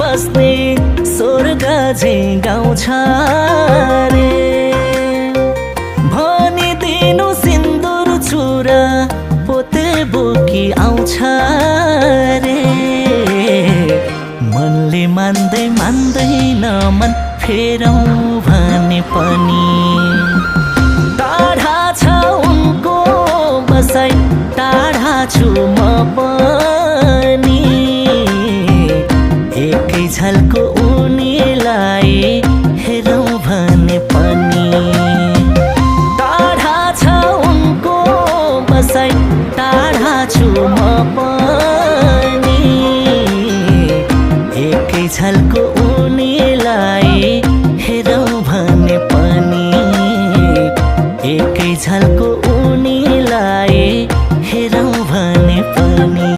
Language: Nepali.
बस्ने स्वर्ग झै गाउँछ रे भनिदिनु सिन्दुर छुरा पोते बोकी आउँछ रे मनले मान्दैन मन फेरौँ भने पनि टाढा छ उनको बसाइ टाढा छु म पनि